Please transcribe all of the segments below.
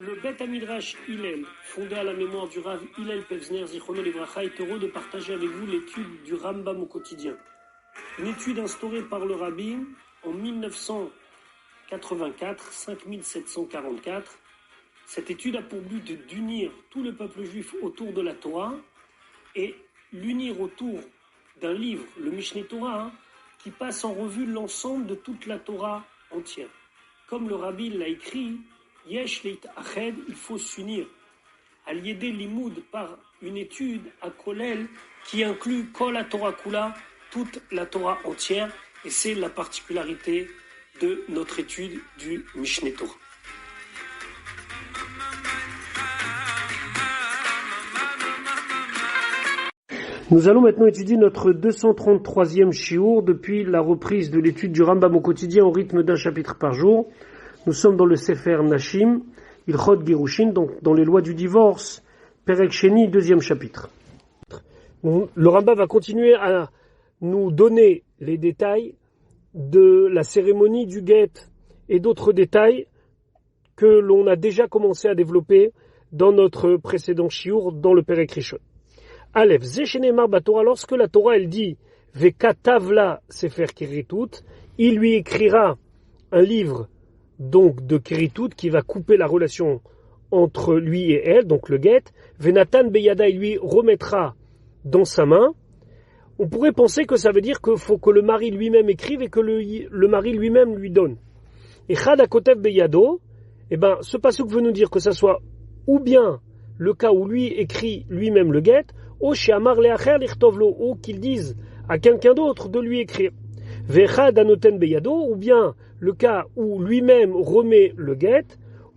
Le Bet Midrash Hillel, fondé à la mémoire du Rav Hillel Pevzner Zichrono Livracha, est heureux de partager avec vous l'étude du Rambam au quotidien. Une étude instaurée par le Rabbi en 1984, 5744. Cette étude a pour but d'unir tout le peuple juif autour de la Torah et l'unir autour d'un livre, le Mishneh Torah, qui passe en revue l'ensemble de toute la Torah entière. Comme le Rabbi l'a écrit, Yesh leit ached, il faut s'unir. Al-Yedé Limoud par une étude à Kolel qui inclut Kol la Torah Kula, toute la Torah entière, et c'est la particularité de notre étude du Mishneh Torah. Nous allons maintenant étudier notre 233e shiur depuis la reprise de l'étude du Rambam au quotidien au rythme d'un chapitre par jour. Nous sommes dans le Sefer Nashim, Ilchot Girushin, donc dans les lois du divorce, Perek Sheni, deuxième chapitre. Le Rambam va continuer à nous donner les détails de la cérémonie du guet et d'autres détails que l'on a déjà commencé à développer dans notre précédent shiur, dans le Perek Rishon. Aleph, Zeshenemar Batorah, lorsque la Torah elle dit Vekatavla Sefer Keritut, il lui écrira un livre donc de Keritut qui va couper la relation entre lui et elle, donc le guet. Venatan Beyada, il lui remettra dans sa main. On pourrait penser que ça veut dire qu'il faut que le mari lui-même écrive et que le mari lui-même lui donne. Et Chad Akotev Beyado, ce pasuk veut nous dire que ça soit ou bien le cas où lui écrit lui-même le guet, ou qu'il dise à quelqu'un d'autre de lui écrire. Vechad Anoten Beyado, ou bien le cas où lui-même remet le guet,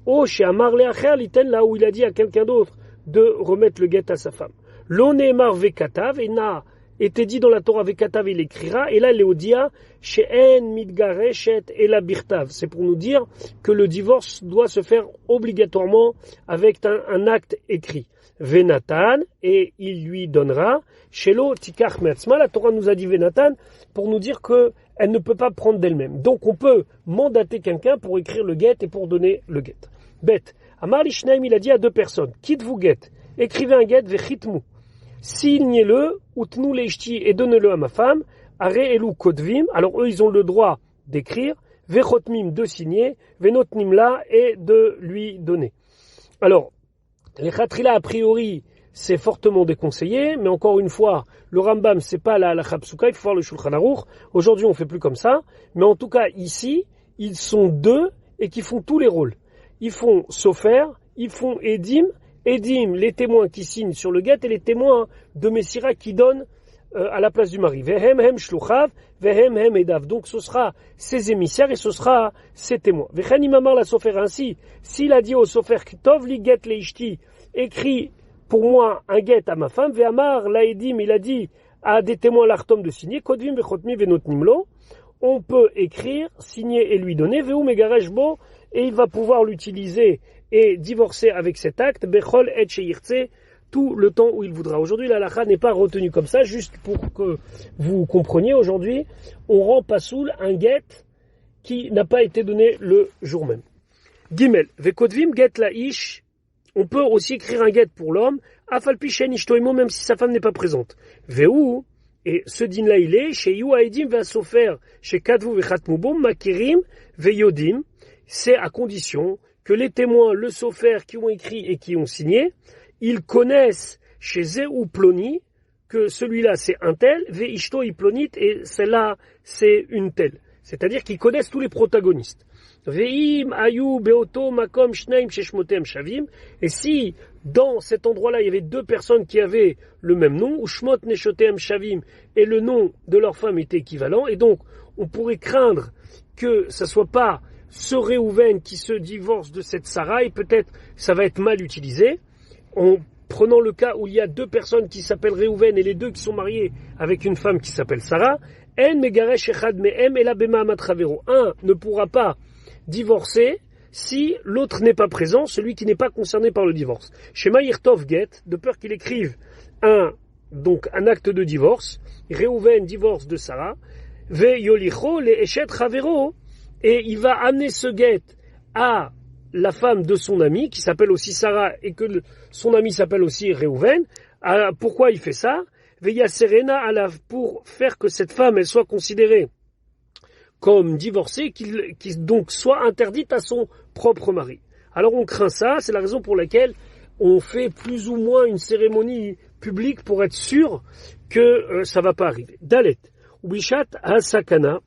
ou là où il a dit à quelqu'un d'autre de remettre le guet à sa femme. L'onémar Vekatav, et n'a été dit dans la Torah Vekatav, il écrira, et là Léodia, She'en Midgareshet et la Birtav. C'est pour nous dire que le divorce doit se faire obligatoirement avec un acte écrit. Venatan, et il lui donnera, Shelo Tikach Meatzma, la Torah nous a dit Venatan, pour nous dire qu'elle ne peut pas prendre d'elle-même. Donc on peut mandater quelqu'un pour écrire le guet et pour donner le guet. Bet, Amar Lishnaim, il a dit à deux personnes, quitte-vous guet, écrivez un guet, vechitmu, signez-le, utnu leishti, et donnez-le à ma femme, are elu kodvim, alors eux ils ont le droit d'écrire, vechotmim, de signer, venotnim la, et de lui donner. Alors, les khatrila, a priori, c'est fortement déconseillé, mais encore une fois, le Rambam, c'est pas la halakha psuka, il faut voir le Shulchan Aruch. Aujourd'hui, on fait plus comme ça, mais en tout cas, ici, ils sont deux et qui font tous les rôles. Ils font sofer, ils font edim, les témoins qui signent sur le guet et les témoins de Messira qui donnent à la place du mari. Vehem hem shluchav, vehem hem edav. Donc ce sera ses émissaires et ce sera ses témoins. Vechen imamar la sofer, ainsi, s'il a dit au sofer, tov li get leishti, écrit pour moi un guet à ma femme, ve'amar la edim, il a dit à des témoins l'artom de signer, kodvim vechotmi venotnimlo, on peut écrire, signer et lui donner, ve'u megaresh bo, et il va pouvoir l'utiliser et divorcer avec cet acte, bechol et sheyirtse, tout le temps où il voudra. Aujourd'hui, la halakha n'est pas retenue comme ça, juste pour que vous compreniez. Aujourd'hui, on rend pasoul un guet qui n'a pas été donné le jour même. Gimel, vekodvim get la ish, on peut aussi écrire un guet pour l'homme, afalpi shen ishtoimo, même si sa femme n'est pas présente. Veu, et ce din là il est, chez yu aedim va sofer, chez kadvu vechatmubom, makirim, veyodim, c'est à condition que les témoins, le sofer qui ont écrit et qui ont signé, ils connaissent chez Zé ou Ploni que celui-là c'est un tel, Ve Ishto i Plonit, et celle-là c'est une telle. C'est-à-dire qu'ils connaissent tous les protagonistes. Ve'im ayu beoto makom shneim sheshmotem shavim, et si dans cet endroit-là il y avait deux personnes qui avaient le même nom, ou shmot neshotem shavim, et le nom de leur femme était équivalent, et donc on pourrait craindre que ça soit pas ce Réhouven qui se divorce de cette Sarah, et peut-être ça va être mal utilisé. En prenant le cas où il y a deux personnes qui s'appellent Réhouven et les deux qui sont mariés avec une femme qui s'appelle Sarah, un ne pourra pas divorcer si l'autre n'est pas présent, celui qui n'est pas concerné par le divorce. Shema Yirtov Get, de peur qu'il écrive un acte de divorce, Réhouven divorce de Sarah, Ve Yolicho le Eshet Chavero, et il va amener ce get à la femme de son ami, qui s'appelle aussi Sarah, et que son ami s'appelle aussi Réhouven. Pourquoi il fait ça? Veilla Serena pour faire que cette femme, elle soit considérée comme divorcée, qui donc soit interdite à son propre mari. Alors on craint ça, c'est la raison pour laquelle on fait plus ou moins une cérémonie publique pour être sûr que ça va pas arriver. Dalet, Ubishat ha-sakana,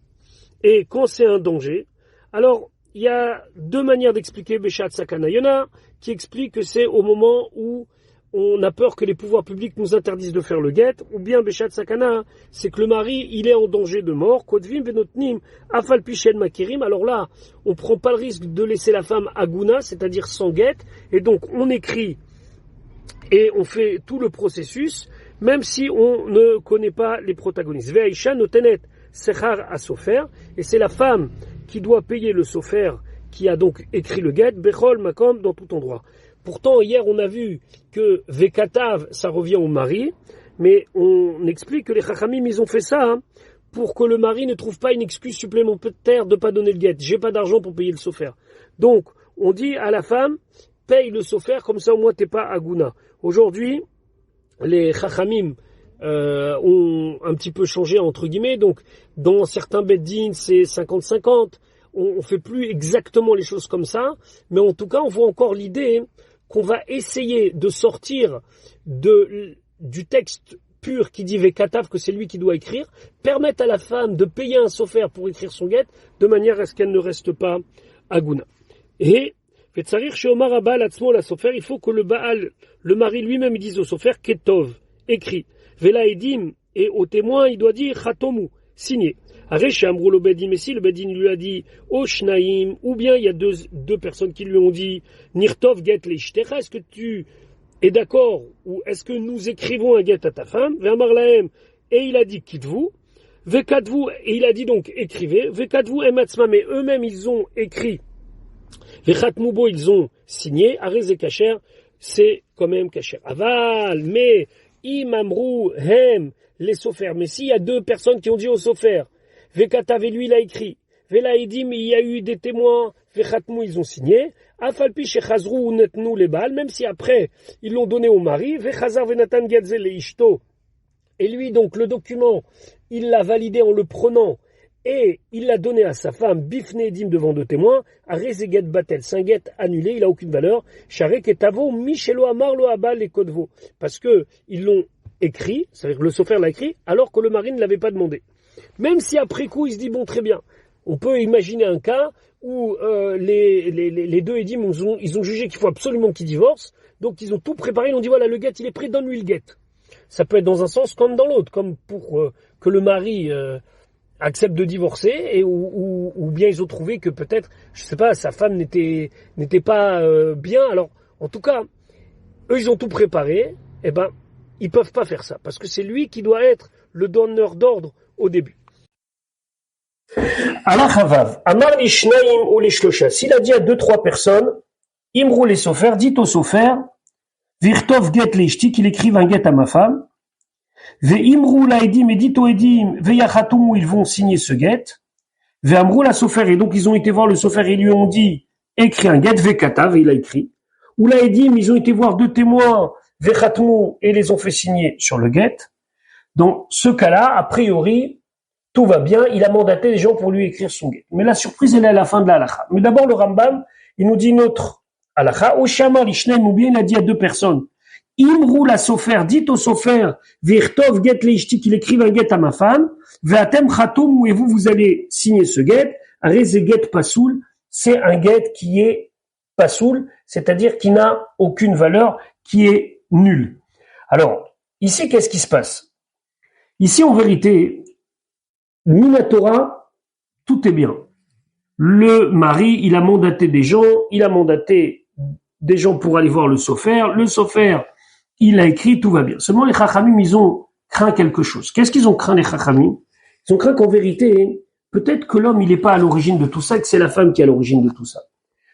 et quand c'est un danger, alors il y a deux manières d'expliquer Beshat Sakana. Il y en a qui expliquent que c'est au moment où on a peur que les pouvoirs publics nous interdisent de faire le guet, ou bien Beshat Sakana, c'est que le mari, il est en danger de mort, Kodvim venotnim afal pishen makirim, alors là, on prend pas le risque de laisser la femme aguna, c'est-à-dire sans guet, et donc on écrit et on fait tout le processus, même si on ne connaît pas les protagonistes. Ve'aisha notenet sechar à sofer, et c'est la femme qui doit payer le sofer, qui a donc écrit le guet, bechol makom, dans tout endroit. Pourtant, hier, on a vu que Vekatav, ça revient au mari, mais on explique que les Chachamim, ils ont fait ça, pour que le mari ne trouve pas une excuse supplémentaire de ne pas donner le guet. J'ai pas d'argent pour payer le sofer. Donc, on dit à la femme, paye le sofer, comme ça au moins t'es pas aguna. Aujourd'hui, les Chachamim ont un petit peu changé, entre guillemets, donc dans certains beddin, c'est 50-50, on fait plus exactement les choses comme ça, mais en tout cas, on voit encore l'idée qu'on va essayer de sortir du texte pur qui dit Vekatav, que c'est lui qui doit écrire, permettre à la femme de payer un sofer pour écrire son guet, de manière à ce qu'elle ne reste pas aguna. Et il faut que le Baal, le mari lui-même, il dise au sofer Ketov, écrit. Vela Edim, et au témoin, il doit dire Chatomu, signé. Arechamrou le Bedin, mais si le Bedin lui a dit Oshnaim, ou bien il y a deux personnes qui lui ont dit Nirtov get leishtecha, est-ce que tu es d'accord, ou est-ce que nous écrivons un get à ta femme, Vermar lahem, et il a dit Kitvu, Vekadvu, et il a dit donc écrivez, Vekadvu ematzma, mais eux-mêmes ils ont écrit, Vechatmubo, ils ont signé, Arez et Kacher, c'est quand même Kacher. Aval, mais Imamrou, Hem, les sofer, mais s'il y a deux personnes qui ont dit au sofer, Vekatav et lui il a écrit, Vela Edim, il y a eu des témoins, Vechatmou ils ont signé, Afalpi Shechazrou Netnou les balles, même si après ils l'ont donné au mari, Vechazar Venatan Gadze le Ishto, et lui donc le document, il l'a validé en le prenant, et il l'a donné à sa femme, Bifne Edim devant deux témoins, Arezeget Batel, c'est un guet annulé, il a aucune valeur, Sharek et Tavo, Michelo Amar lo Abal et Kodvo, parce que ils l'ont écrit, c'est-à-dire que le sofer l'a écrit, alors que le mari ne l'avait pas demandé. Même si après coup il se dit bon très bien, on peut imaginer un cas où les deux édim ils ont jugé qu'il faut absolument qu'ils divorcent, donc ils ont tout préparé, ils ont dit voilà le guet il est prêt, donne-lui le guet. Ça peut être dans un sens comme dans l'autre, comme pour que le mari accepte de divorcer, et ou bien ils ont trouvé que peut-être, je sais pas, sa femme n'était pas bien. Alors en tout cas, eux ils ont tout préparé, et ben ils peuvent pas faire ça parce que c'est lui qui doit être le donneur d'ordre au début. Allah Chavav, Amar Ishnaim ou les Shlosha, s'il a dit à 2-3 personnes, Imrou les sofer, dit au sofer, Virtov get leishti, qu'il écrive un get à ma femme, Ve Imrou la edim, et dit au edim, Ve yachatum, ils vont signer ce get, Ve Amrou la sofer, et donc ils ont été voir le sofer, et lui ont dit, écris un get, Ve katav, et il a écrit, ou la edim, ils ont été voir 2 témoins, Ve chatmu, et les ont fait signer sur le get. Dans ce cas-là, a priori, tout va bien, il a mandaté des gens pour lui écrire son guet. Mais la surprise, elle est à la fin de la halakha. Mais d'abord, le Rambam, il nous dit notre halakha. Oshama l'ishnaim, ou bien il a dit à 2 personnes. Imrou la sofer, dites au sofer, virtov get leishti, qu'il écrive un guet à ma femme, ve'atem chatoum, et vous allez signer ce guet. Arez get pasoul, c'est un guet qui est pasoul, c'est-à-dire qui n'a aucune valeur, qui est nul. Alors, ici, qu'est-ce qui se passe? Ici, en vérité, Minatora, tout est bien. Le mari, il a mandaté des gens pour aller voir le sofer. Le sofer, il a écrit, tout va bien. Seulement, les Chachamim, ils ont craint quelque chose. Qu'est-ce qu'ils ont craint, les Chachamim? Ils ont craint qu'en vérité, peut-être que l'homme, il n'est pas à l'origine de tout ça, que c'est la femme qui est à l'origine de tout ça.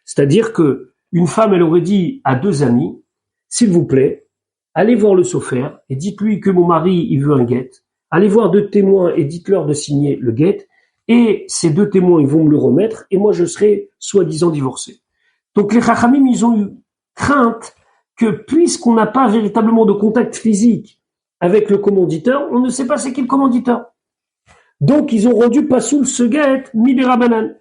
C'est-à-dire que une femme, elle aurait dit à 2 amis, s'il vous plaît, allez voir le sofer et dites-lui que mon mari, il veut un guet. Allez voir 2 témoins et dites-leur de signer le guet, et ces 2 témoins, ils vont me le remettre, et moi je serai soi-disant divorcé. Donc les Chachamim, ils ont eu crainte que puisqu'on n'a pas véritablement de contact physique avec le commanditeur, on ne sait pas c'est qui le commanditeur. Donc ils ont rendu pasoul ce get midera banan.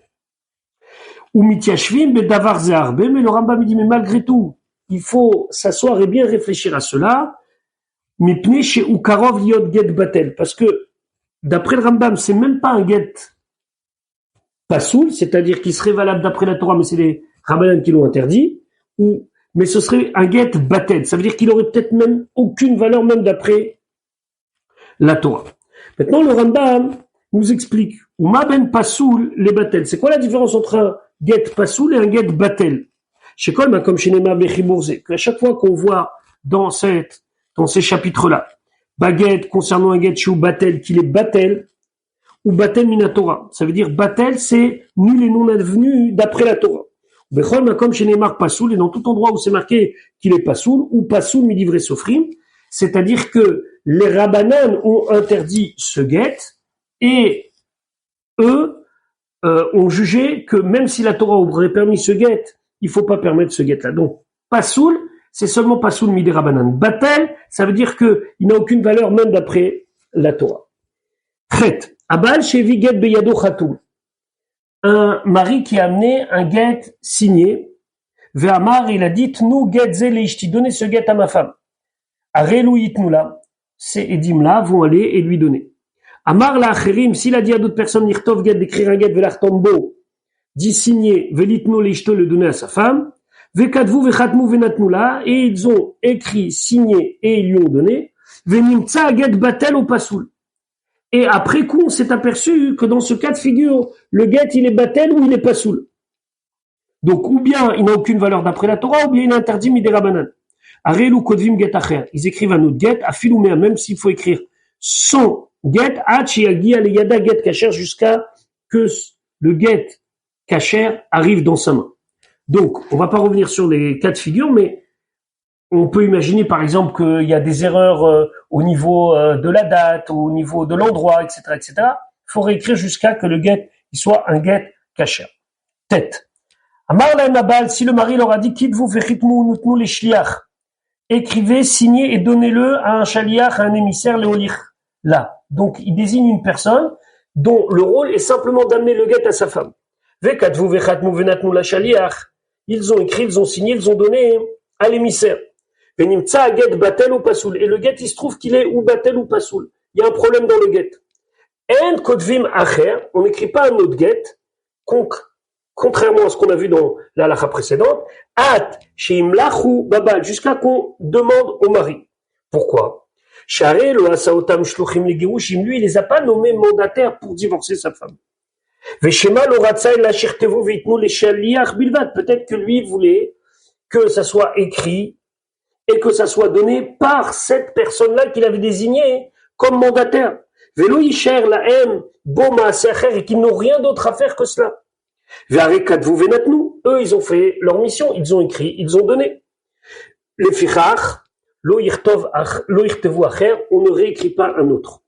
Ou mitiashvim bedavar zeharbe, mais le Rambam dit mais malgré tout, il faut s'asseoir et bien réfléchir à cela. Mipne chez ukarov liot get batel, parce que d'après le Rambam, c'est même pas un get pasoul, c'est-à-dire qu'il serait valable d'après la Torah, mais c'est les Rabbanan qui l'ont interdit, mais ce serait un get batel, ça veut dire qu'il aurait peut-être même aucune valeur même d'après la Torah. Maintenant, le Rambam nous explique, Uma ben pasoul les batel. C'est quoi la différence entre un get pasoul et un get batel? Chez Kol, comme chez Nema Bechibourze, qu'à chaque fois qu'on voit dans ces chapitres-là, baguette concernant un get chez batel, qu'il est batel, ou batel minatora. Ça veut dire batel, c'est nul et non advenu d'après la Torah. Bechol, comme chez Neymar pasoul, et dans tout endroit où c'est marqué qu'il est pasoul, ou pasoul midivre sofrim, c'est-à-dire que les Rabbanan ont interdit ce get, et eux ont jugé que même si la Torah aurait permis ce get, il faut pas permettre ce get-là. Donc, pasoul, c'est seulement pasoul midé Rabbanan. Batel, ça veut dire que il n'a aucune valeur même d'après la Torah. Chet, abal shevi get beyado chatoul. Un mari qui a amené un get signé, ve'amar, il a dit, nous get ze leishti, donnez ce get à ma femme. Arelu yitnula, ces édim-là vont aller et lui donner. Amar la acherim, s'il a dit à d'autres personnes, nirtov get, d'écrire un get, ve'lartombo, dit signer, ve'litnu leishto, le donner à sa femme, ve'katvu ve'chatmu ve'natnula, et ils ont écrit, signé, et ils lui ont donné, ve'nimtsa get batel au pasoul. Et après coup, on s'est aperçu que dans ce cas de figure, le get, il est batel ou il est pasoul. Donc, ou bien il n'a aucune valeur d'après la Torah, ou bien il est interdit midé Rabbanan. Arelu kodvim get acher. Ils écrivent un autre get, à filouméa, même s'il faut écrire son get, hachi agi ale yada get kacher, jusqu'à que le get kacher arrive dans sa main. Donc, on va pas revenir sur les cas de figure, mais on peut imaginer par exemple qu'il y a des erreurs au niveau de la date, au niveau de l'endroit, etc., etc. Il faut réécrire jusqu'à que le get il soit un get kasher. Tête. Amar la Nabal, si le mari leur a dit kitvu vechitmu nutnu les shliach, écrivez, signez et donnez-le à un shaliach, à un émissaire, léolich. Là. Donc, il désigne une personne dont le rôle est simplement d'amener le get à sa femme. Vekatvu vechatmu venatnu la shaliach. Ils ont écrit, ils ont signé, ils ont donné à l'émissaire. Venimtsa get batel ou pasoul. Et le get, il se trouve qu'il est ou batel ou pasoul. Il y a un problème dans le get. En kodvim acher, on n'écrit pas un autre get, contrairement à ce qu'on a vu dans la halakha précédente, at sheimlachu babal, jusqu'à qu'on demande au mari. Pourquoi? Share lo asaotam shluchim legirushim, lui, il les a pas nommés mandataires pour divorcer sa femme. Veshema lo ratzai lashir tevu veitnu le shaliach bilvat, peut-être que lui voulait que ça soit écrit et que ça soit donné par cette personne-là qu'il avait désignée comme mandataire. Velo yisher la em boma secher, et qu'ils n'ont rien d'autre à faire que cela. Ve'arekatvu venatnu, eux ils ont fait leur mission, ils ont écrit, ils ont donné. Les fichach lo yirtevu acher, on ne réécrit pas un autre.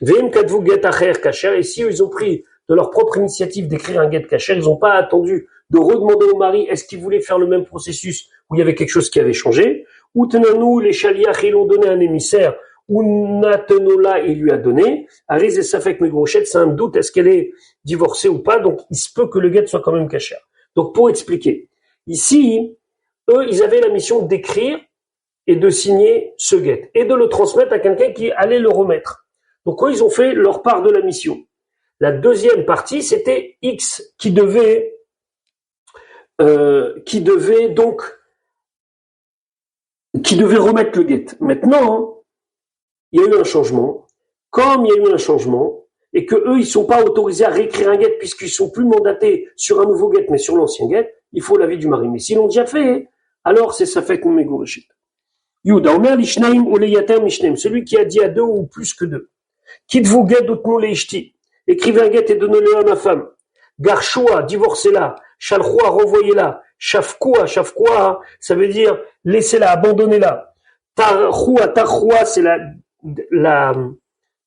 Ve'im katvu get acher kasher, et si eux ils ont pris de leur propre initiative d'écrire un get kasher, ils n'ont pas attendu de redemander au mari est-ce qu'il voulait faire le même processus où il y avait quelque chose qui avait changé, ou tenanou les shaliach ils l'ont donné à un émissaire, ou natenola il lui a donné, Ariz et Safek Megrochet, c'est un doute, est-ce qu'elle est divorcée ou pas, donc il se peut que le get soit quand même kasher. Donc pour expliquer, ici, eux ils avaient la mission d'écrire et de signer ce get, et de le transmettre à quelqu'un qui allait le remettre. Donc eux ils ont fait leur part de la mission. La deuxième partie, c'était X qui devait remettre le get. Maintenant, il y a eu un changement. Comme il y a eu un changement, et que eux, ils sont pas autorisés à réécrire un get puisqu'ils sont plus mandatés sur un nouveau get, mais sur l'ancien get, il faut l'avis du mari. Mais s'ils l'ont déjà fait, alors c'est ça fait qu'on m'égorchit. Yuda, Omer l'ishnaim ou leyater mishnaim, celui qui a dit à deux ou plus que deux. Kitvu get utnu leishti, écrivez un get et donnez-le à ma femme. Garchoua, divorcez-la. Shalchoua, renvoyez-la. Shafkoua, ça veut dire laissez-la, abandonnez-la. Tarchoua, c'est la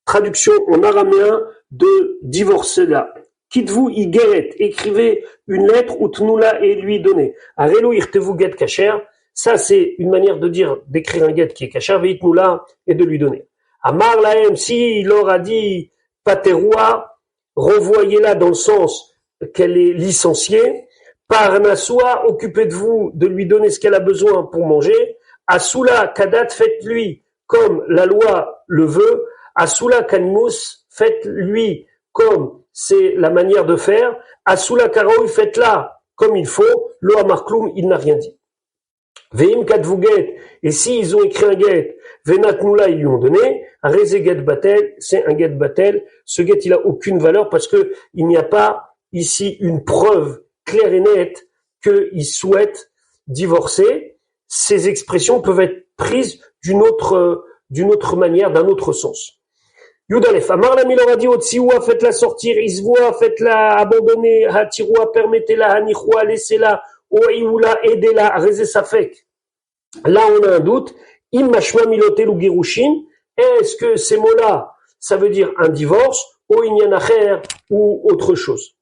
traduction en araméen de divorcer-la. Kitvu igeret, écrivez une lettre, utnula et lui donnez. Arelo irtevu get kasher, ça c'est une manière de dire, d'écrire un get qui est kasher, veitnula et de lui donner. Amar laem, si il leur a dit, paterua, revoyez-la dans le sens qu'elle est licenciée, parnassoa, occupez de vous de lui donner ce qu'elle a besoin pour manger, asula kadat, faites-lui comme la loi le veut, asula kanmus, faites-lui comme c'est la manière de faire, asula karaoui, faites-la comme il faut, lo amarkloum, il n'a rien dit. Veim katvu get, et s'ils ont écrit un get, venatnula, ils lui ont donné, reze get batel, c'est un get batel, ce get il a aucune valeur parce que il n'y a pas ici une preuve claire et nette qu'il souhaite divorcer. Ces expressions peuvent être prises d'une autre manière, d'un autre sens. Yudalef, Amar la Milor a dit, Otsiwa, faites-la sortir, Isvoa, faites-la abandonner, Hatiroua, permettez-la, Hanichoua, laissez-la, Oïoula, aidez-la, Reze Safek. Là, on a un doute. Immashma milotel ou girushin. Est-ce que ces mots-là, ça veut dire un divorce, ou inyanacher, ou autre chose?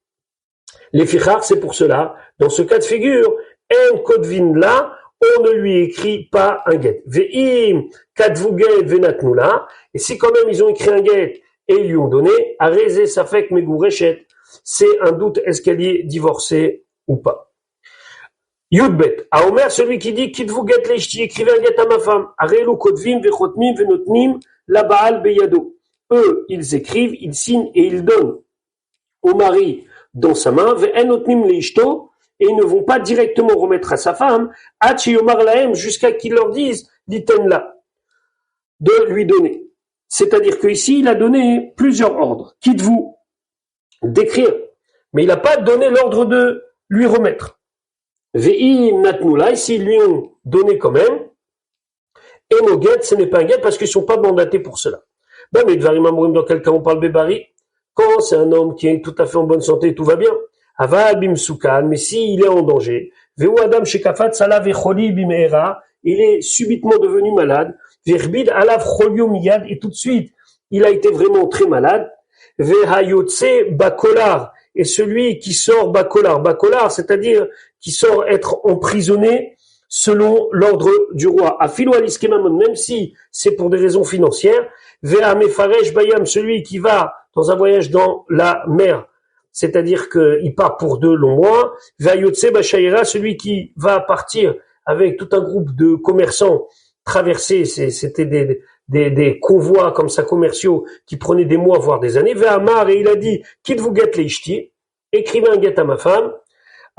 Les fichar, c'est pour cela. Dans ce cas de figure, en kodvin là, on ne lui écrit pas un get. Ve'im katvu get venatnula. Et si quand même ils ont écrit un get et ils lui ont donné, areze safek megureshet, c'est un doute, est-ce qu'elle y est divorcée ou pas. Yudbet, à Omer, celui qui dit kitvu get leishti, écrivez un get à ma femme. Arelu kodvim vechotmim venotnim la baal beyado. Eux, ils écrivent, ils signent et ils donnent au mari dans sa main, ve'enotnim leishto, et ils ne vont pas directement remettre à sa femme, Yomar lahem, jusqu'à qu'ils leur disent, l'itenla, de lui donner. C'est-à-dire qu'ici, il a donné plusieurs ordres. Quitte-vous d'écrire, mais il n'a pas donné l'ordre de lui remettre. Ve'im natnula, ici, ils lui ont donné quand même, et no get, ce n'est pas un get parce qu'ils ne sont pas mandatés pour cela. Ben, mais Dvarim Amourim, dans quel cas on parle Bébari? Quand c'est un homme qui est tout à fait en bonne santé, tout va bien. Aval bimsukan, mais s'il est en danger, veu adam shekafat salav echoli bimera, il est subitement devenu malade, verbid alav cholio miyad, et tout de suite, il a été vraiment très malade, vehayotse bakolar, et celui qui sort bakolar, c'est-à-dire qui sort être emprisonné selon l'ordre du roi. Afilo aliskemamon, même si c'est pour des raisons financières, vehamefaresh bayam, celui qui va dans un voyage dans la mer, c'est-à-dire qu'il part pour 2 longs mois, Vayotse Bachaïra, celui qui va partir avec tout un groupe de commerçants traverser, c'était des convois comme ça commerciaux qui prenaient des mois, voire des années, Vehamar, et il a dit, quitte vous get leishti, écrivez un get à ma femme,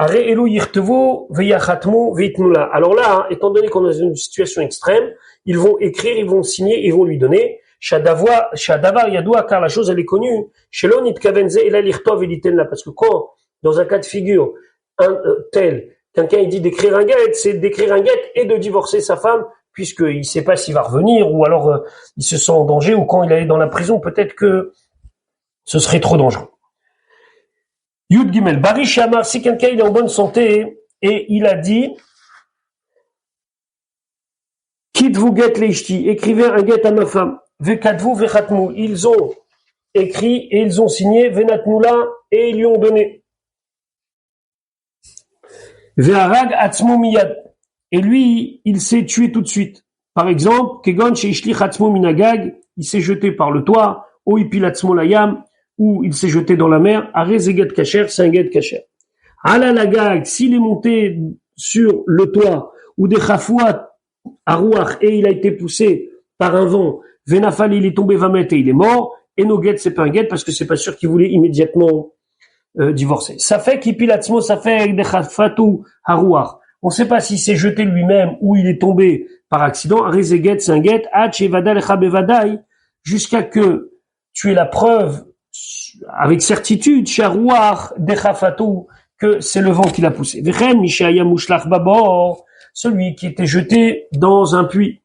Are elu yirtevo veyachatmo veitnula. Alors là, étant donné qu'on est dans une situation extrême, ils vont écrire, ils vont signer, ils vont lui donner, Shadavar yadoua, car la chose elle est connue. Shelon itkavenze ela lirtov elitenla, parce que quand dans un cas de figure quelqu'un il dit d'écrire un get, c'est d'écrire un get et de divorcer sa femme, puisqu'il ne sait pas s'il va revenir, ou alors il se sent en danger, ou quand il est dans la prison, peut-être que ce serait trop dangereux. Yud Gimel, Bari Shamar, si quelqu'un il est en bonne santé et il a dit Kitvu get leishti, écrivez un get à ma femme. Vekatvu vechatmu, ils ont écrit et ils ont signé venatnula et ils lui ont donné. Veharag atzmu miyad, et lui il s'est tué tout de suite. Par exemple, Kegon sheishlich atzmu minagag, il s'est jeté par le toit, ou ipil atzmu layam, ou il s'est jeté dans la mer, arez get kacher, c'est un get kacher. Ala lagag, s'il est monté sur le toit, ou des chafouat arouach, et il a été poussé par un vent, venafal, il est tombé, va mettre et il est mort, et no get, c'est pas un get, parce que c'est pas sûr qu'il voulait immédiatement divorcer. Ça fait qu'Ipilatzmo, ça fait des chafatu harouach. On sait pas s'il s'est jeté lui-même ou il est tombé par accident. Arez get, c'est un get, hach evada lecha bevadai, jusqu'à que tu aies la preuve avec certitude, sharouach dechafatu, que c'est le vent qui l'a poussé. Vechem mishaya mushlach babor, celui qui était jeté dans un puits.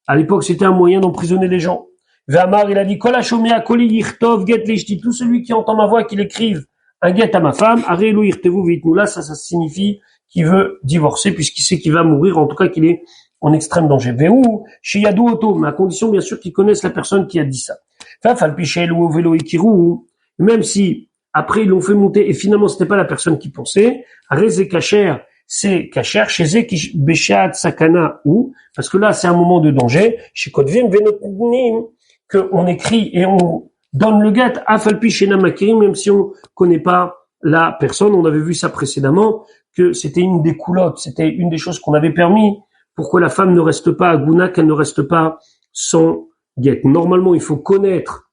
À l'époque, c'était un moyen d'emprisonner les gens. Ve'amar, il a dit, kol hashomea koli yirtov get leshti, tout celui qui entend ma voix, qu'il écrive un get à ma femme, arelu yirtevu vitnula, ça signifie qu'il veut divorcer, puisqu'il sait qu'il va mourir, en tout cas qu'il est en extrême danger. Ve'u, sheyadu oto, mais à condition, bien sûr, qu'ils connaissent la personne qui a dit ça. Fafal pichel ou velo ikiru, même si après ils l'ont fait monter, et finalement c'était pas la personne qui pensait, Rezé Kacher, c'est Kacher, chez Zeki Beshat Sakana, ou, parce que là c'est un moment de danger, chez Kodvim Venotnim, qu'on écrit et on donne le get, Afalpi Shena Makirim, même si on connaît pas la personne, on avait vu ça précédemment, que c'était une des coulottes, c'était une des choses qu'on avait permis, pour que la femme ne reste pas à Gouna, qu'elle ne reste pas sans get. Normalement, il faut connaître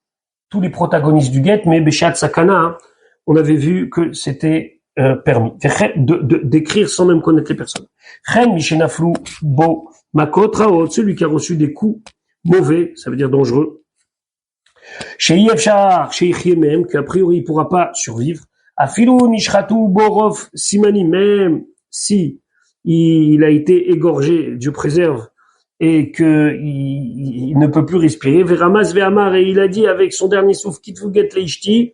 tous les protagonistes du get, mais Beshat Sakana, on avait vu que c'était permis d'écrire sans même connaître les personnes. Chen Mishenaflou Bo Makot Raot, celui qui a reçu des coups mauvais, ça veut dire dangereux. Chez Yefshar, chez Yichemem, qu'a priori il pourra pas survivre. Afilou Nishratu Borov Simani, même si il a été égorgé, Dieu préserve, et que il ne peut plus respirer. Veramas Vehamar, et il a dit avec son dernier souffle, Kitvu Get Leishti,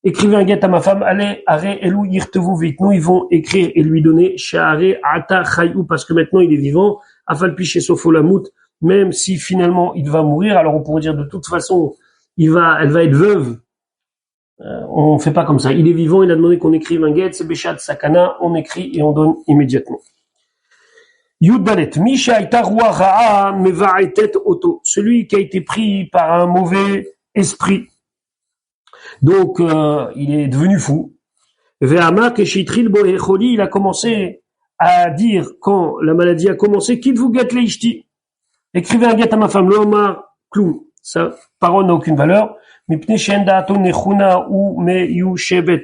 écrivez un get à ma femme, allez, Are Elou Yirtevu Vitnou, ils vont écrire et lui donner, Sha'are Ata Chayou, parce que maintenant il est vivant, Afalpi chez Sofolamut, même si finalement il va mourir, alors on pourrait dire de toute façon, elle va être veuve. On fait pas comme ça. Il est vivant, il a demandé qu'on écrive un get, c'est Beshat Sakana, on écrit et on donne immédiatement. Yud Dalet, Misha Itarua Ra'a Meva'etet Oto, celui qui a été pris par un mauvais esprit. Donc, il est devenu fou. Ve'ama Keshitril Bohecholi, il a commencé à dire, quand la maladie a commencé, Kitvu Get Leishti. Écrivez un get à ma femme, Lomar Klum. Sa parole n'a aucune valeur.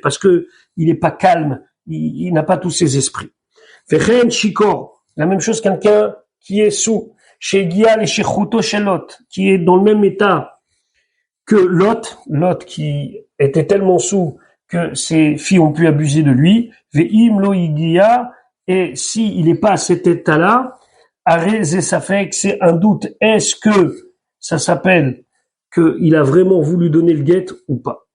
Parce que il est pas calme, il n'a pas tous ses esprits. Fechen Shikor, la même chose quelqu'un qui est sous, chez Gial et chez Chuto chez Lot, qui est dans le même état que Lot qui était tellement sous que ses filles ont pu abuser de lui. Ve'im lo igia, et si il n'est pas à cet état-là, Arez, ça fait que c'est un doute. Est-ce que ça s'appelle qu'il a vraiment voulu donner le get ou pas?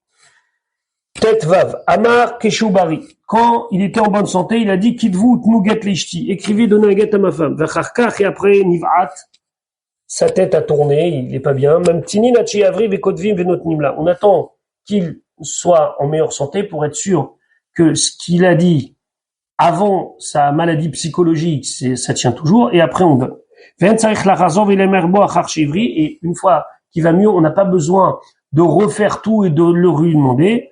Tête Vav, Amar Keshubari. Quand il était en bonne santé, il a dit Kitvu tnu get lishti. Écrivez, donnez un get à ma femme. Vacharkach, et après Niv'at. Sa tête a tourné, il est pas bien. Même Tini Nachi Avri Vekotvim Venotnimla. On attend qu'il soit en meilleure santé pour être sûr que ce qu'il a dit avant sa maladie psychologique, ça tient toujours, et après on donne. Et une fois qu'il va mieux, on n'a pas besoin de refaire tout et de le lui demander.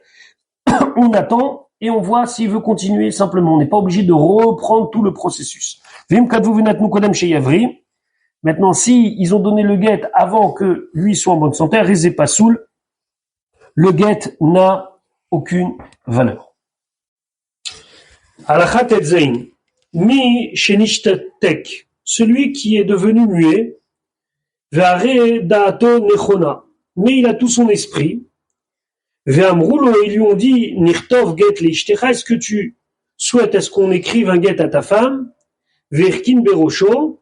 On attend et on voit s'il veut continuer simplement. On n'est pas obligé de reprendre tout le processus. Maintenant, si ils ont donné le get avant que lui soit en bonne santé, Rizé pas soul, le get n'a aucune valeur. Alachat etzein, mi shenishtatek, celui qui est devenu muet, ve'are da'ato nechona, mais il a tout son esprit. Ve'amrulo, ils lui ont dit, nirtov get leishtecha, est-ce que tu souhaites, est-ce qu'on écrive un get à ta femme? Ve'erkin berosho,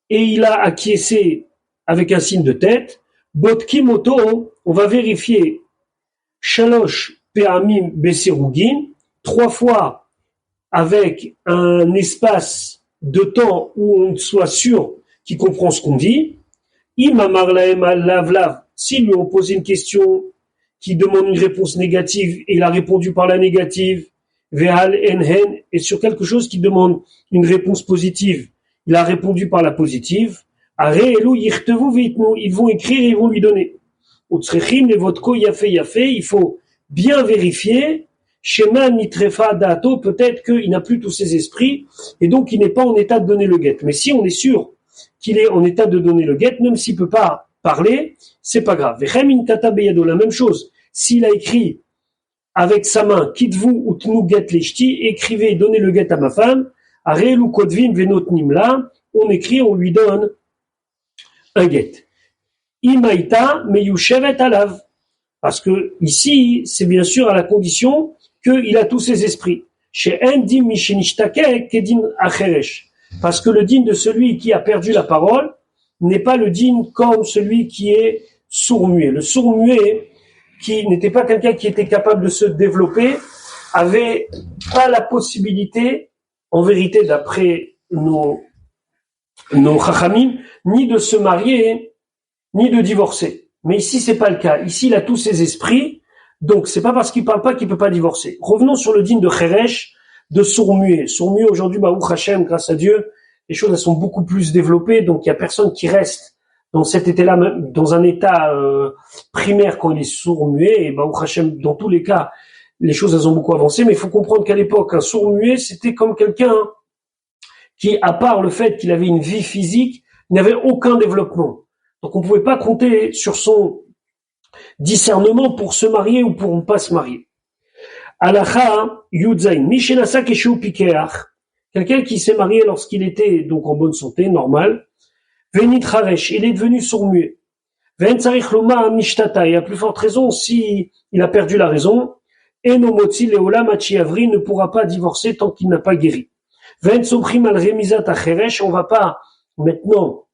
et il a acquiescé avec un signe de tête. Botkim oto, on va vérifier. Shalosh pe'amim beserugin, 3 fois avec un espace de temps où on soit sûr qu'il comprend ce qu'on dit. Imamar laem al-lavlav, s'ils lui ont posé une question qui demande une réponse négative et il a répondu par la négative, ve'al enhen, et sur quelque chose qui demande une réponse positive, il a répondu par la positive. Are elu yirtevu vitnu, ils vont écrire et ils vont lui donner. Utsrechim levodko yafé, il faut bien vérifier. Shema nitrefa dato, peut-être qu'il n'a plus tous ses esprits et donc il n'est pas en état de donner le get. Mais si on est sûr qu'il est en état de donner le get, même s'il peut pas parler, c'est pas grave. Vechem kata beyado, la même chose. S'il a écrit avec sa main, kitvu utnu get leshti, écrivez, donnez le get à ma femme, arelu kodvin venotnimla, on écrit, on lui donne un get. Imaita meyushevet alav. Parce que ici, c'est bien sûr à la condition qu'il a tous ses esprits. Chez Endim Mishinishtake Kedin Acheresh. Parce que le digne de celui qui a perdu la parole n'est pas le digne comme celui qui est sourd-muet. Le sourd-muet, qui n'était pas quelqu'un qui était capable de se développer, avait pas la possibilité, en vérité, d'après nos chachamim, ni de se marier, ni de divorcer. Mais ici, c'est pas le cas. Ici, il a tous ses esprits, Donc, c'est pas parce qu'il parle pas qu'il peut pas divorcer. Revenons sur le digne de Kheresh, de sourd-muet. Sourd-muet, aujourd'hui, Baruch Hashem, grâce à Dieu, les choses, elles sont beaucoup plus développées, donc il y a personne qui reste dans cet état-là, dans un état primaire quand il est sourd-muet, et Baruch Hashem, dans tous les cas, les choses, elles ont beaucoup avancé, mais il faut comprendre qu'à l'époque, un sourd-muet, c'était comme quelqu'un qui, à part le fait qu'il avait une vie physique, n'avait aucun développement. Donc on pouvait pas compter sur son discernement pour se marier ou pour ne pas se marier. Alacha Yudzain, Mishenasa Keshu Pikeach, quelqu'un qui s'est marié lorsqu'il était donc en bonne santé, normal, Venit Haresh, il est devenu sourd-muet. Ven Tsarich Loma Mishtata, et à plus forte raison, si il a perdu la raison, Enomotzi Leola Machiavri ne pourra pas divorcer tant qu'il n'a pas guéri. Ven Somchim al Remizat Acheresh, on va pas maintenant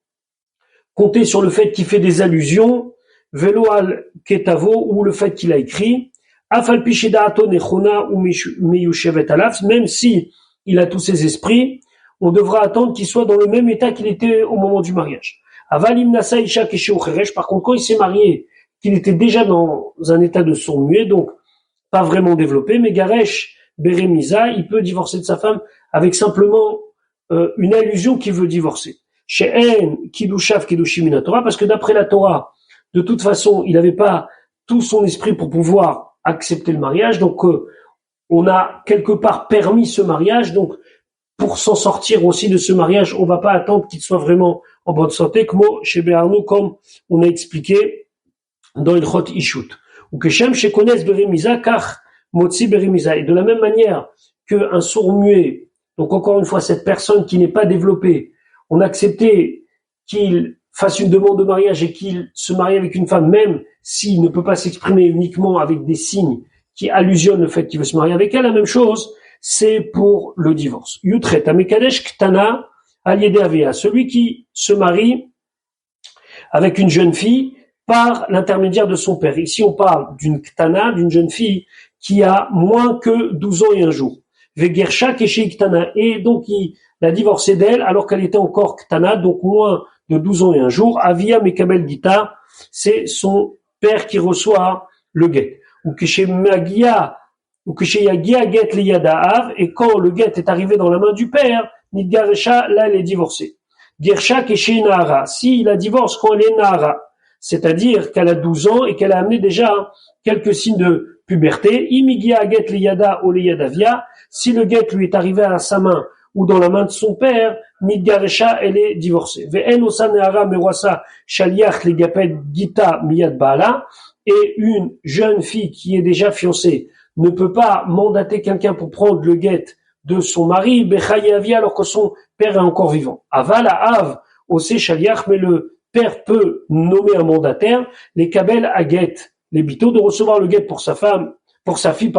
compter sur le fait qu'il fait des allusions, Velo al Ketavo, ou le fait qu'il a écrit, Afal Pishedaato Nechona ou Meyushevet Alaf, même si il a tous ses esprits, on devra attendre qu'il soit dans le même état qu'il était au moment du mariage. Avalim Nasa Isha Kesheu Cheresh, par contre, quand il s'est marié, qu'il était déjà dans un état de sourd-muet, donc pas vraiment développé, mais Garesh Beremiza, il peut divorcer de sa femme avec simplement une allusion qu'il veut divorcer. She'en Kidushav Kidushim min Torah, parce que d'après la Torah, de toute façon, il n'avait pas tout son esprit pour pouvoir accepter le mariage, donc on a quelque part permis ce mariage, donc pour s'en sortir aussi de ce mariage, on va pas attendre qu'il soit vraiment en bonne santé, comme chez Béarnou, comme on a expliqué dans le Chot Ishut. Ou que Shem chez connaisse Beremiza, car Motzi Beremiza. Et de la même manière qu'un sourd-muet, donc encore une fois, cette personne qui n'est pas développée, on a accepté qu'il fasse une demande de mariage et qu'il se marie avec une femme, même s'il ne peut pas s'exprimer uniquement avec des signes qui allusionnent le fait qu'il veut se marier avec elle, la même chose, c'est pour le divorce. Yutret, Amekadesh Ktana, Aliede Avea, celui qui se marie avec une jeune fille par l'intermédiaire de son père. Ici, on parle d'une Ktana, d'une jeune fille qui a moins que 12 ans et un jour. Vegersha Keshi Ktana, et donc il a divorcé d'elle alors qu'elle était encore Ktana, donc moins de 12 ans et un jour. Avia Mekabel Gita, c'est son père qui reçoit le guet. Ou Keshe Magia, ou Keshe Yagia Get Liyadaav, et quand le guet est arrivé dans la main du père, Nidgaresha, là elle est divorcée. Gersha Keshe Nahara, si la divorce quand elle est Nahara, c'est-à-dire qu'elle a 12 ans et qu'elle a amené déjà quelques signes de puberté, Imigia Get Liyada ou Liyadavia, si le guet lui est arrivé à sa main ou dans la main de son père, Nidgaresha, elle est divorcée. Ve'en osa Nahara Merwasa Shaliach Ligaped Gita Miyad Baala, et une jeune fille qui est déjà fiancée ne peut pas mandater quelqu'un pour prendre le guet de son mari, Bechayavia, alors que son père est encore vivant. Aval Av, Ose Shaliach, mais le père peut nommer un mandataire, les Kabel à guet, les bito, de recevoir le guet pour sa femme, pour sa fille,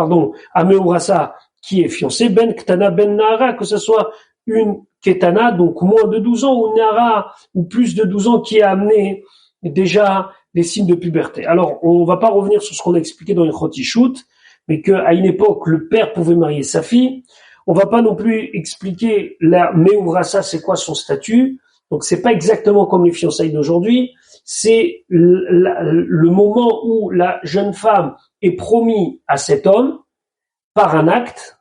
à Meurasa, qui est fiancée, Ben Ktana, Ben Nahara, que ce soit une Ketana, donc moins de 12 ans, ou Nahara, ou plus de 12 ans, qui a amené déjà les signes de puberté. Alors, on va pas revenir sur ce qu'on a expliqué dans les Chotishut, mais qu'à une époque, le père pouvait marier sa fille. On va pas non plus expliquer la Meurasa, c'est quoi son statut. Donc, c'est pas exactement comme les fiançailles d'aujourd'hui. C'est le moment où la jeune femme est promise à cet homme par un acte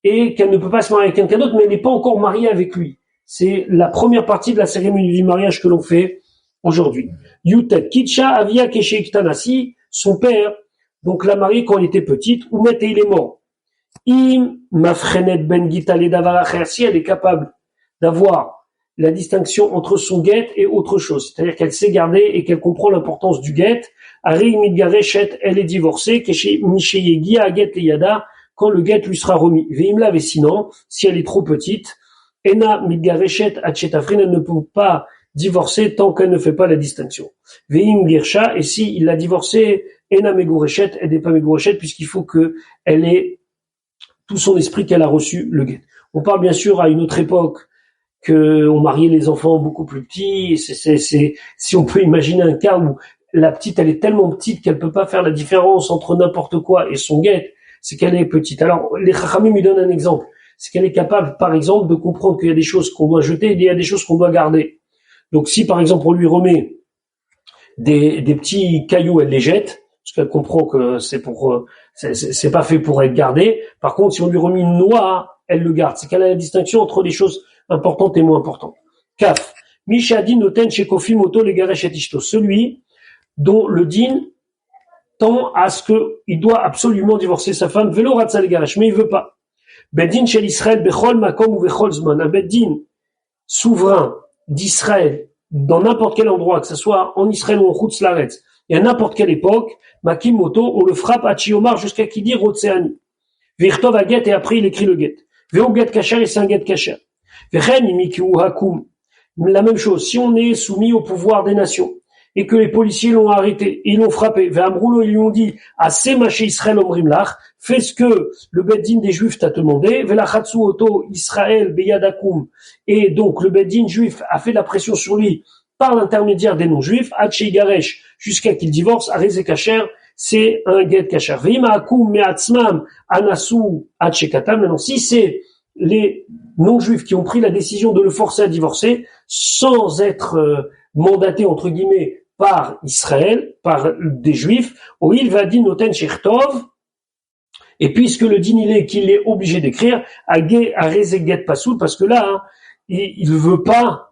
et qu'elle ne peut pas se marier avec quelqu'un d'autre, mais elle n'est pas encore mariée avec lui. C'est la première partie de la cérémonie du mariage que l'on fait aujourd'hui. Yutet Kitcha Avia Keshe Iktanasi, son père, donc l'a mariée quand elle était petite, ou et il est mort. Im Mafrenet Ben Gita Ledavaracher, si elle est capable d'avoir la distinction entre son guet et autre chose, c'est-à-dire qu'elle sait garder et qu'elle comprend l'importance du guet. Ari Midgareshet, elle est divorcée, Keshe Misheyegi Aget Leyada, quand le guet lui sera remis. Veimla Vesinan, si elle est trop petite, Ena Midgareshet Achetafrin, elle ne peut pas divorcer tant qu'elle ne fait pas la distinction. Veim Gersha, et si il l'a divorcée, Ena Megoreshet, elle n'est pas Megoreshet, puisqu'il faut que elle ait tout son esprit qu'elle a reçu le guet. On parle bien sûr à une autre époque que on mariait les enfants beaucoup plus petits. Si on peut imaginer un cas où la petite, elle est tellement petite qu'elle peut pas faire la différence entre n'importe quoi et son guet, c'est qu'elle est petite. Alors, les Chachamim lui donnent un exemple. C'est qu'elle est capable, par exemple, de comprendre qu'il y a des choses qu'on doit jeter et il y a des choses qu'on doit garder. Donc, si, par exemple, on lui remet des petits cailloux, elle les jette. parce qu'elle comprend que c'est pas fait pour être gardé. Par contre, si on lui remet une noix, elle le garde. C'est qu'elle a la distinction entre les choses importantes et moins importantes. Kaf. Mishadin noten shekofi moto le garesh et ishto. Celui dont le din tend à ce que il doit absolument divorcer sa femme. Velo ratza le garesh, mais il veut pas. Beddin shel Israël bechol makom ou bechol zman. Un beddin souverain d'Israël dans n'importe quel endroit, que ce soit en Israël ou en Chutz Laaretz, et à n'importe quelle époque, Makim Moto, on le frappe à Chiomar jusqu'à qu'il dit Rotseani. Virtov a get et après il écrit le get. Veo get kasher et c'est un get kasher. Vechen imikiu hakum. La même chose, si on est soumis au pouvoir des nations et que les policiers l'ont arrêté, ils l'ont frappé, Ve'amroulo, ils lui ont dit assez maché Israël omrimlach, fais ce que le beddin des juifs t'a demandé, Ve'lachatsu oto Israël beyadakum, et donc le beddin juif a fait la pression sur lui par l'intermédiaire des non-juifs, Hachi Garesh, jusqu'à qu'il divorce, Areze Kacher, c'est un get Kacher. Ve'ima akum me'atzmam anasu Hachi Katam. Maintenant, si c'est les non-juifs qui ont pris la décision de le forcer à divorcer, sans être mandatés, entre guillemets, par Israël, par des juifs, où il va dire noten shirtov, et puisque le din il est qu'il est obligé d'écrire, Areze get pasoul, parce que là, hein, il veut pas,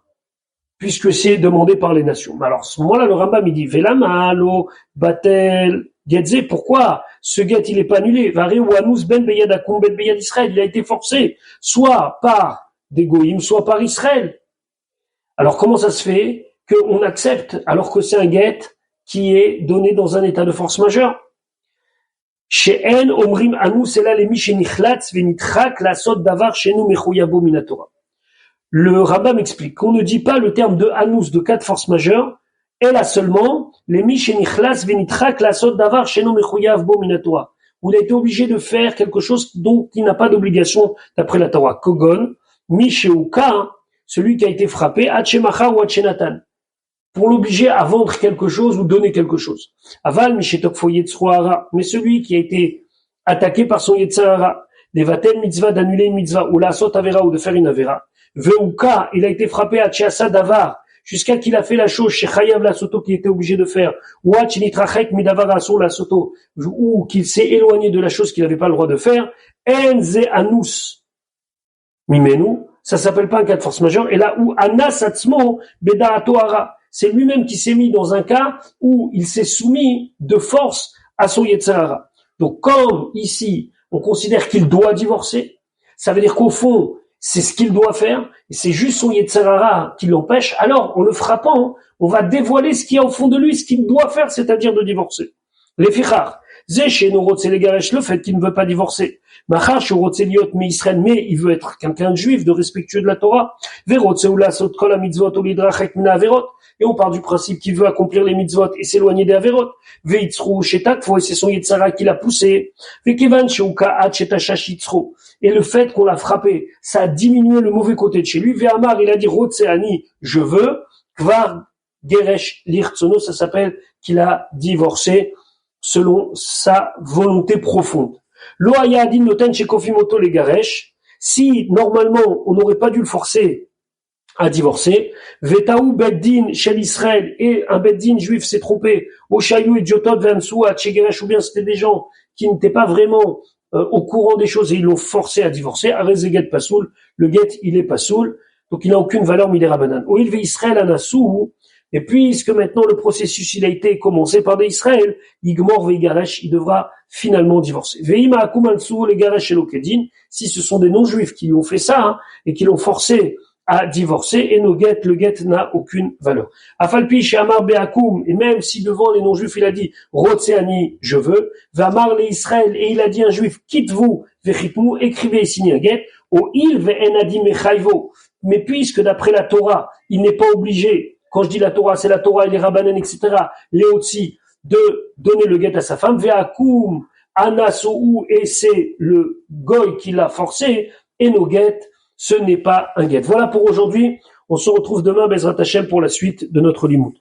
puisque c'est demandé par les nations. Alors, à ce moment-là, le Rambam, il dit, Velamalo, Batel, Getze, pourquoi ce get, il est pas annulé? Vari ou Anous ben beyad akum ben beyad Israël, il a été forcé, soit par des goïms, soit par Israël. Alors, comment ça se fait qu'on accepte, alors que c'est un get qui est donné dans un état de force majeure? Chez En, Omrim Anous, c'est là les Mishenichlatz, Venitrak, la sot davar, chez nous, Mechuyabo Minatora. Le Rambam explique qu'on ne dit pas le terme de Anous, de cas de force majeure, elle a seulement les Mishenichlas Venitrak la sot davar sheno mechuyav bo minatora, où il a été obligé de faire quelque chose dont il n'a pas d'obligation d'après la Torah. Kogon, Misheuka, celui qui a été frappé, Hachemacha ou Hachenatan, pour l'obliger à vendre quelque chose ou donner quelque chose. Aval Mishetokfo Yetzroara, mais celui qui a été attaqué par son Yetzroara, Levatel mitzvah d'annuler une mitzvah, ou la sot avera ou de faire une avera. Veuka, il a été frappé à Tchiasa Davar, jusqu'à qu'il a fait la chose chez Chayav la Soto qu'il était obligé de faire, ou à Chinitrachek Midavar Aso la Soto, ou qu'il s'est éloigné de la chose qu'il n'avait pas le droit de faire, Enze Anus Mimenu, ça s'appelle pas un cas de force majeure, et là où Anas Atzmo Bedaato Hara, c'est lui-même qui s'est mis dans un cas où il s'est soumis de force à son Yetzirah. Donc comme ici, on considère qu'il doit divorcer, ça veut dire qu'au fond, c'est ce qu'il doit faire, et c'est juste son Yetzirah qui l'empêche, alors en le frappant, on va dévoiler ce qu'il y a au fond de lui, ce qu'il doit faire, c'est-à-dire de divorcer. Les fichar, le fait qu'il ne veut pas divorcer. Machar liot mi Israël, mais il veut être quelqu'un de juif, de respectueux de la Torah. Et on part du principe qu'il veut accomplir les mitzvot et s'éloigner des averot. Veitzrou shetak, c'est son Yetzirah qui l'a poussé. Vekevan sheuka shetachachitzro. Et le fait qu'on l'a frappé, ça a diminué le mauvais côté de chez lui. Ve'amar, il a dit Rotseani, je veux. Kvar geresh lirtsono, ça s'appelle qu'il a divorcé selon sa volonté profonde. Lo haya adin noten shekofimoto le garesh. Si normalement on n'aurait pas dû le forcer à divorcer, Vetaou beddin shel Israël, et un beddin juif s'est trompé, Oshayou et Diotot Vansou à Tchegeresh, ou bien c'était des gens qui n'étaient pas vraiment au courant des choses et ils l'ont forcé à divorcer. Arezeget pasoul, le get il est pasoul, donc il n'a aucune valeur midérabanan. Ou il veut Israël anasou, et puisque maintenant le processus il a été commencé par des Israël, Igmor veigaresh, il devra finalement divorcer. Veima akumansou le garesh elokedin, si ce sont des non-juifs qui lui ont fait ça hein, et qui l'ont forcé à divorcer, et no get, le get n'a aucune valeur. Afalpi chez Amar Beakoum, et même si devant les non-juifs il a dit Rotseani, je veux, Vamar les Israël, et il a dit un juif, quitte-vous, vechitmu, écrivez et signez un get, au il ve'enadi mechayvo, mais puisque d'après la Torah, il n'est pas obligé, quand je dis la Torah, c'est la Torah et les Rabbanan, etc., les Otsi, de donner le get à sa femme, ve'akoum, anasou, et c'est le goy qui l'a forcé, et no get, ce n'est pas un get. Voilà pour aujourd'hui. On se retrouve demain, Bezrat Hashem, pour la suite de notre limoud.